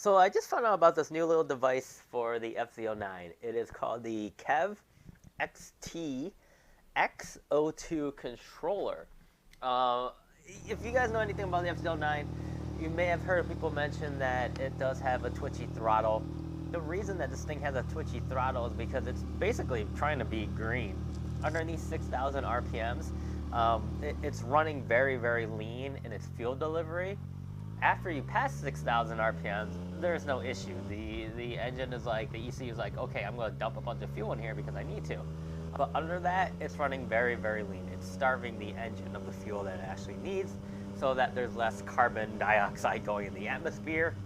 So I just found out about this new little device for the FZ-09. It is called the KEVxtx X02 controller. If you guys know anything about the FZ-09, you may have heard people mention that it does have a twitchy throttle. The reason that this thing has a twitchy throttle is because it's basically trying to be green. Underneath 6,000 RPMs, it's running very, very lean in its fuel delivery. After you pass 6,000 RPMs, there's no issue. The engine is like, the ECU is like, okay, I'm going to dump a bunch of fuel in here because I need to. But under that, it's running very, very lean. It's starving the engine of the fuel that it actually needs so that there's less carbon dioxide going in the atmosphere.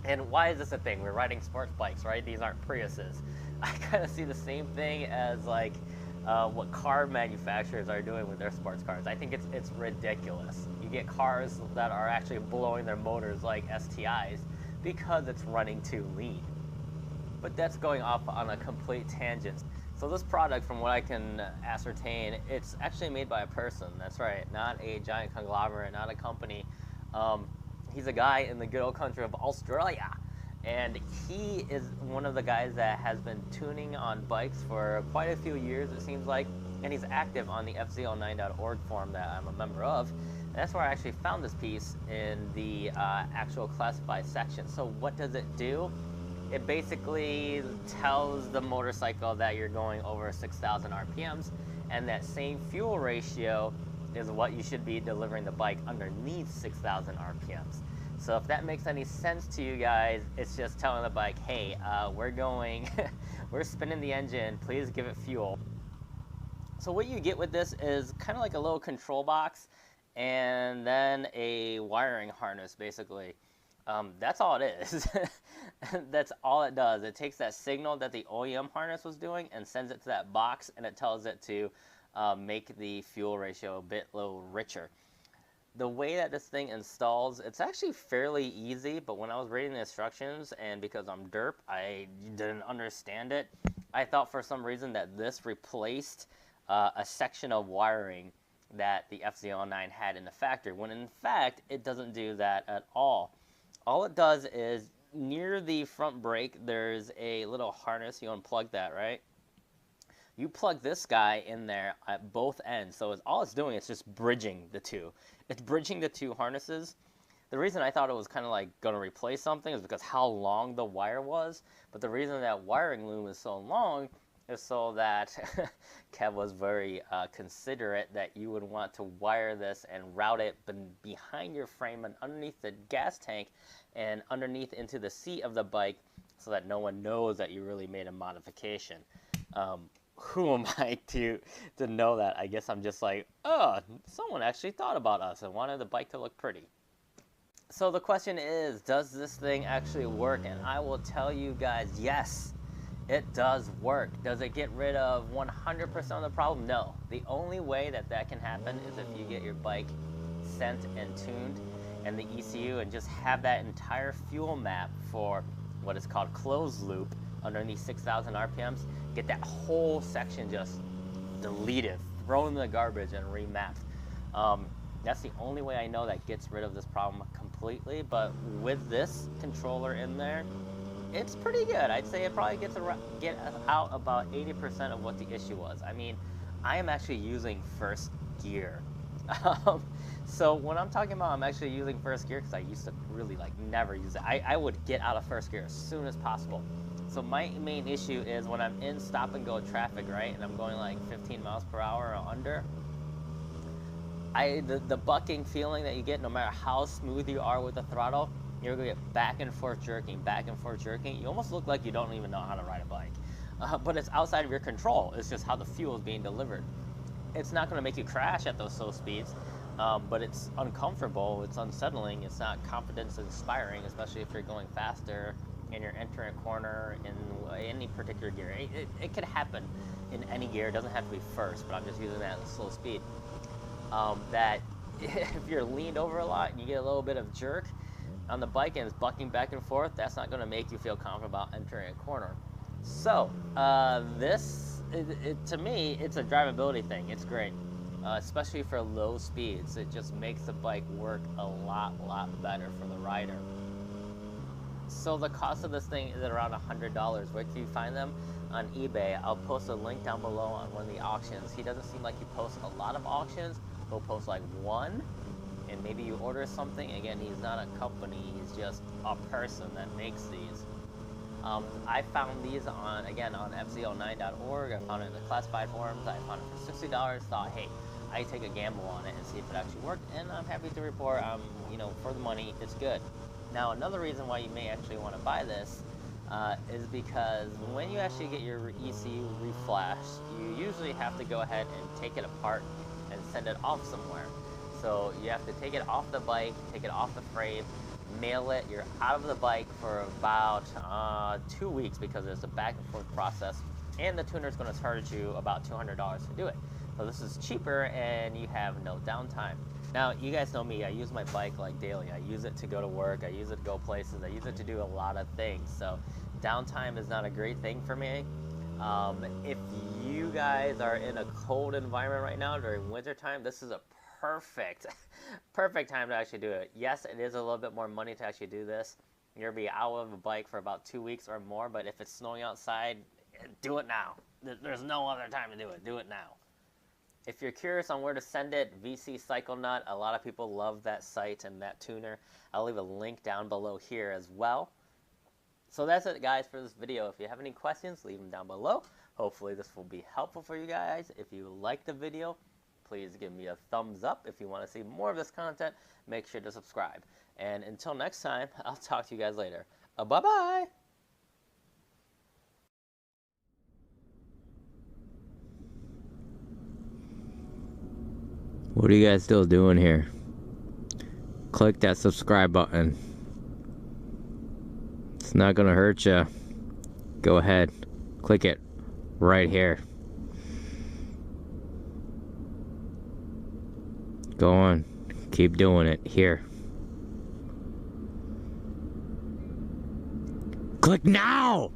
And why is this a thing? We're riding sports bikes, right? These aren't Priuses. I kind of see the same thing as like what car manufacturers are doing with their sports cars. I think it's ridiculous. You get cars that are actually blowing their motors like STIs because it's running too lean. But that's going off on a complete tangent. So this product, from what I can ascertain, it's actually made by a person. That's right, not a giant conglomerate, not a company. He's a guy in the good old country of Australia. And he is one of the guys that has been tuning on bikes for quite a few years, it seems like. And he's active on the FZ-09.org forum that I'm a member of. And that's where I actually found this piece in the actual classified section. So what does it do? It basically tells the motorcycle that you're going over 6,000 RPMs, and that same fuel ratio is what you should be delivering the bike underneath 6,000 RPMs. So if that makes any sense to you guys, it's just telling the bike, hey, we're spinning the engine, please give it fuel. So what you get with this is kind of like a little control box and then a wiring harness, basically. That's all it is. That's all it does. It takes that signal that the OEM harness was doing and sends it to that box, and it tells it to make the fuel ratio a little richer. The way that this thing installs, it's actually fairly easy, but when I was reading the instructions, and because I'm derp, I didn't understand it, I thought for some reason that this replaced a section of wiring that the FZ-09 had in the factory, when in fact, it doesn't do that at all. All it does is, near the front brake, there's a little harness. You unplug that, right? You plug this guy in there at both ends. So all it's doing is just bridging the two. It's bridging the two harnesses. The reason I thought it was kind of like going to replace something is because how long the wire was. But the reason that wiring loom is so long is so that Kev was very considerate that you would want to wire this and route it behind your frame and underneath the gas tank and underneath into the seat of the bike so that no one knows that you really made a modification. Who am I to know that? I guess I'm just like, oh, someone actually thought about us and wanted the bike to look pretty. So the question is, does this thing actually work? And I will tell you guys, yes. It does work. Does it get rid of 100% of the problem? No. The only way that that can happen is if you get your bike sent and tuned and the ECU and just have that entire fuel map for what is called closed loop underneath 6,000 RPMs. Get that whole section just deleted, thrown in the garbage and remapped. That's the only way I know that gets rid of this problem completely. But with this controller in there, it's pretty good. I'd say it probably gets out about 80% of what the issue was. I mean, I am actually using first gear. So when I'm talking about I'm actually using first gear, because I used to really like never use it, I would get out of first gear as soon as possible. So my main issue is when I'm in stop and go traffic, right, and I'm going like 15 miles per hour or under, the bucking feeling that you get no matter how smooth you are with the throttle, you're going to get back and forth jerking. You almost look like you don't even know how to ride a bike. But it's outside of your control. It's just how the fuel is being delivered. It's not going to make you crash at those slow speeds, but it's uncomfortable, it's unsettling, it's not confidence inspiring, especially if you're going faster and you're entering a corner in any particular gear. It could happen in any gear. It doesn't have to be first, but I'm just using that at a slow speed. That if you're leaned over a lot and you get a little bit of jerk on the bike and it's bucking back and forth, that's not going to make you feel confident about entering a corner. So to me, it's a drivability thing. It's great, especially for low speeds. It just makes the bike work a lot better for the rider. So the cost of this thing is around $100. Where can you find them? On eBay. I'll post a link down below on one of the auctions. He doesn't seem like he posts a lot of auctions. He'll post like one, and maybe you order something. Again, he's not a company, he's just a person that makes these. I found these on FZ-09.org. I found it in the classified forums. I found it for $60. Thought, hey, I take a gamble on it and see if it actually worked, and I'm happy to report, for the money, it's good. Now, another reason why you may actually want to buy this is because when you actually get your ECU reflashed, you usually have to go ahead and take it apart and send it off somewhere. So you have to take it off the bike, take it off the frame, mail it. You're out of the bike for about 2 weeks because there's a back and forth process, and the tuner is going to charge you about $200 to do it. So this is cheaper and you have no downtime. Now, you guys know me, I use my bike like daily. I use it to go to work, I use it to go places, I use it to do a lot of things. So downtime is not a great thing for me. If you guys are in a cold environment right now during winter time, this is a perfect time to actually do it. Yes, it is a little bit more money to actually do this. You're gonna be out of a bike for about 2 weeks or more, but if it's snowing outside, do it now. There's no other time to do it. Do it now. If you're curious on where to send it, VC Cycle Nut, a lot of people love that site and that tuner. I'll leave a link down below here as well. So that's it, guys, for this video. If you have any questions, leave them down below. Hopefully this will be helpful for you guys. If you like the video, please give me a thumbs up. If you want to see more of this content, make sure to subscribe. And until next time, I'll talk to you guys later. Bye-bye! What are you guys still doing here? Click that subscribe button. It's not gonna hurt you. Go ahead, click it right here. Go on, keep doing it here. Click now!